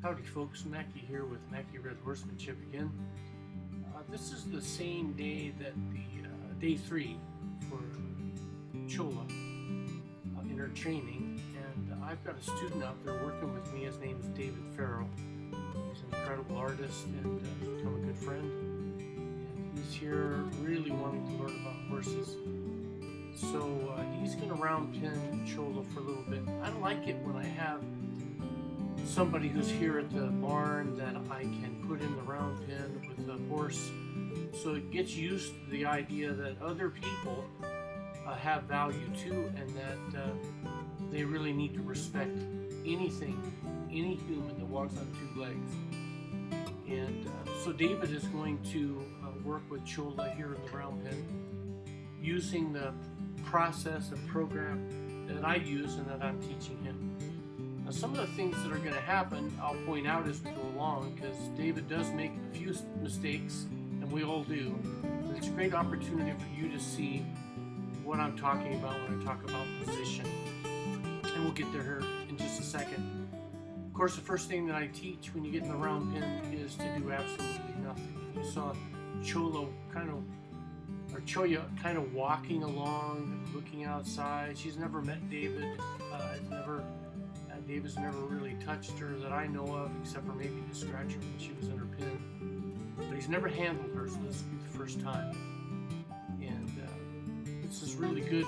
Howdy folks, Mackie here with Mackie Red Horsemanship again. This is the same day that the day 3 for Cholla in her training, and I've got a student out there working with me. His name is David Farrow. He's an incredible artist and become a good friend. And he's here really wanting to learn about horses. So he's going to round pin Cholla for a little bit. I like it when I have somebody who's here at the barn that I can put in the round pen with the horse, so it gets used to the idea that other people have value too, and that they really need to respect any human that walks on two legs. And so David is going to work with Cholla here in the round pen using the process and program that I use and that I'm teaching him. Some of the things that are going to happen, I'll point out as we go along, because David does make a few mistakes, and we all do. But it's a great opportunity for you to see what I'm talking about when I talk about position. And we'll get there in just a second. Of course, the first thing that I teach when you get in the round pen is to do absolutely nothing. You saw Cholla kind of walking along, looking outside. She's never met David. David's never really touched her that I know of, except for maybe to scratch her when she was in her pen. But he's never handled her, so this will be the first time. And this is really good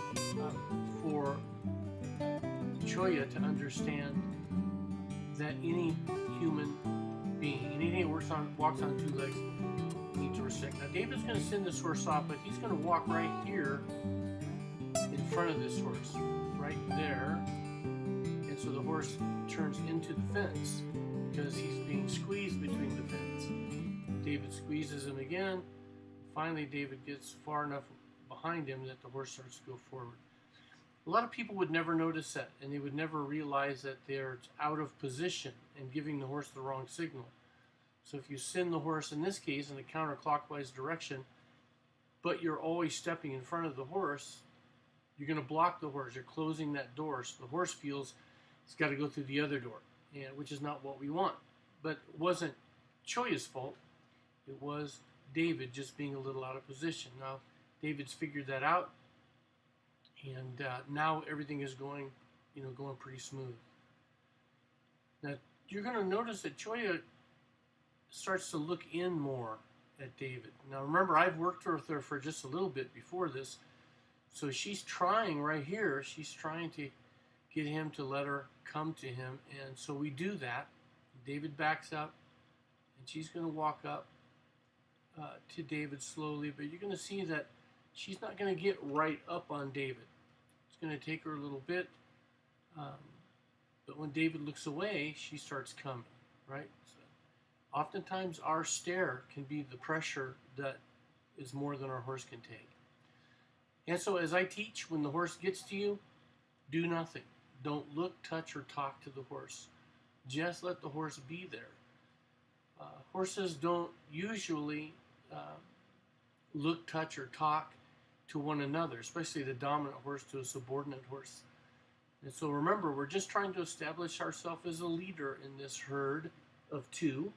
for Cholla to understand that any human being, anything that walks on two legs, needs to respect. Now, David's going to send this horse off, but he's going to walk right here in front of this horse, right there. And so the horse turns into the fence because he's being squeezed between the fence. David squeezes him again. Finally, David gets far enough behind him that the horse starts to go forward. A lot of people would never notice that, and they would never realize that they're out of position and giving the horse the wrong signal. So if you send the horse, in this case, in a counterclockwise direction, but you're always stepping in front of the horse, you're going to block the horse. You're closing that door, so the horse feels it's got to go through the other door, which is not what we want. But it wasn't Cholla's fault. It was David just being a little out of position. Now, David's figured that out, and now everything is going pretty smooth. Now, you're going to notice that Cholla starts to look in more at David. Now, remember, I've worked with her for just a little bit before this, so she's trying right here. She's trying to get him to let her come to him, and so we do that. David backs up, and she's going to walk up to David slowly, but you're going to see that she's not going to get right up on David. It's going to take her a little bit, but when David looks away, she starts coming, right? So oftentimes our stare can be the pressure that is more than our horse can take. And so as I teach, when the horse gets to you, do nothing. Don't look, touch, or talk to the horse. Just let the horse be there. Horses don't usually look, touch, or talk to one another, especially the dominant horse to a subordinate horse. And so remember, we're just trying to establish ourselves as a leader in this herd of two,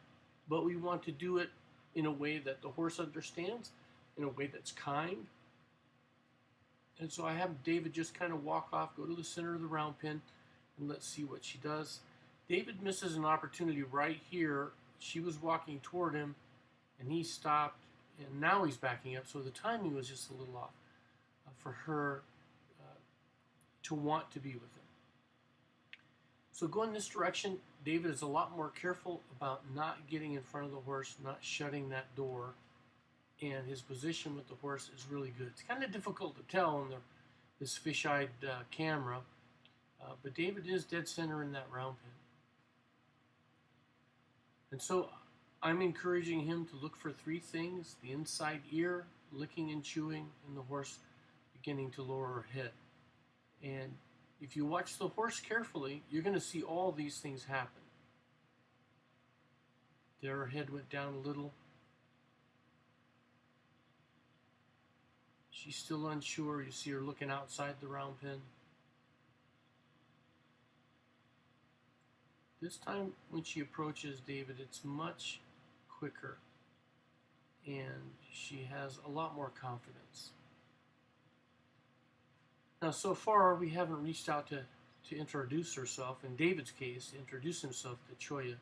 but we want to do it in a way that the horse understands, in a way that's kind. And so I have David just kind of walk off, go to the center of the round pen, and let's see what she does. David misses an opportunity right here. She was walking toward him, and he stopped, and now he's backing up. So the timing was just a little off for her to want to be with him. So going this direction, David is a lot more careful about not getting in front of the horse, not shutting that door. And his position with the horse is really good. It's kind of difficult to tell on this fisheye camera, but David is dead center in that round pen. And so I'm encouraging him to look for three things: the inside ear, licking and chewing, and the horse beginning to lower her head. And if you watch the horse carefully, you're going to see all these things happen. There, her head went down a little. She's still unsure. You see her looking outside the round pen. This time when she approaches David, it's much quicker, and she has a lot more confidence. Now, so far, we haven't reached out to introduce herself, in David's case, to introduce himself to Cholla.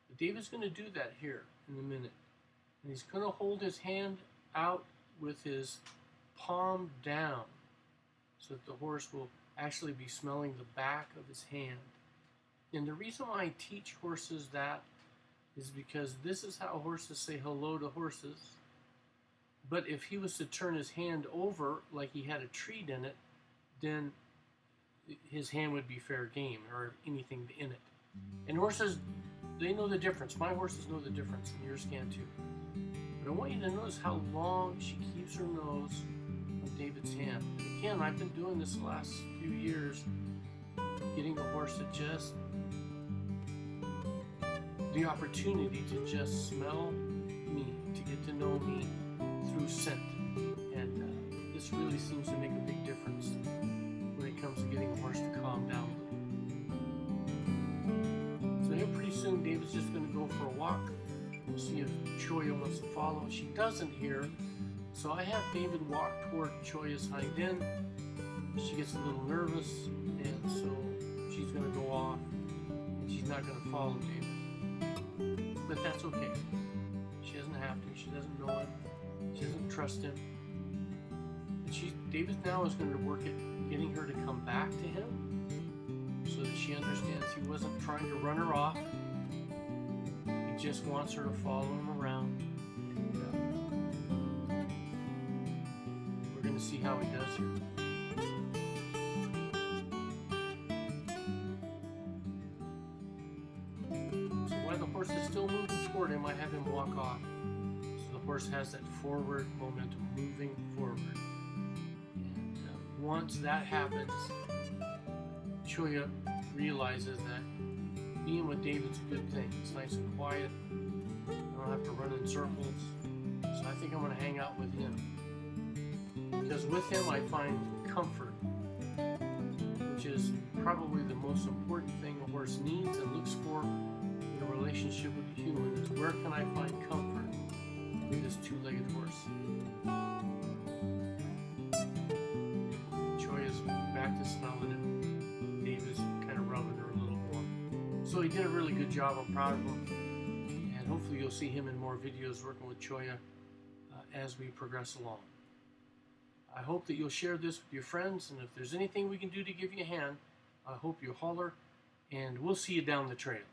But David's going to do that here in a minute. And he's going to hold his hand out with his palm down so that the horse will actually be smelling the back of his hand. And the reason why I teach horses that is because this is how horses say hello to horses. But if he was to turn his hand over like he had a treat in it, then his hand would be fair game, or anything in it. And horses, they know the difference. My horses know the difference, and yours can too. But I want you to notice how long she keeps her nose on David's hand. And again, I've been doing this the last few years, getting the horse to just, the opportunity to just smell me, to get to know me through scent. And this really seems to make a big difference when it comes to getting a horse to calm down a little. So here pretty soon David's just going to go for a walk. We'll see if Cholla wants to follow. She doesn't here, so I have David walk toward Cholla's hind end. She gets a little nervous, and so she's going to go off, and she's not going to follow David. But that's okay. She doesn't have to. She doesn't know him. She doesn't trust him. But David now is going to work at getting her to come back to him so that she understands he wasn't trying to run her off. He just wants her to follow him around. And, we're going to see how he does here. So while the horse is still moving toward him, I have him walk off. So the horse has that forward momentum, moving forward. And once that happens, Cholla realizes that being with David's a good thing. It's nice and quiet. I don't have to run in circles. So I think I'm going to hang out with him. Because with him I find comfort, which is probably the most important thing a horse needs and looks for in a relationship with a human, is where can I find comfort with this two-legged horse. Cholla's back to smelling him. David's kind of rubbing her a little more. So he did a really good job. I'm proud of him. And hopefully you'll see him in more videos working with Cholla as we progress along. I hope that you'll share this with your friends, and if there's anything we can do to give you a hand, I hope you holler, and we'll see you down the trail.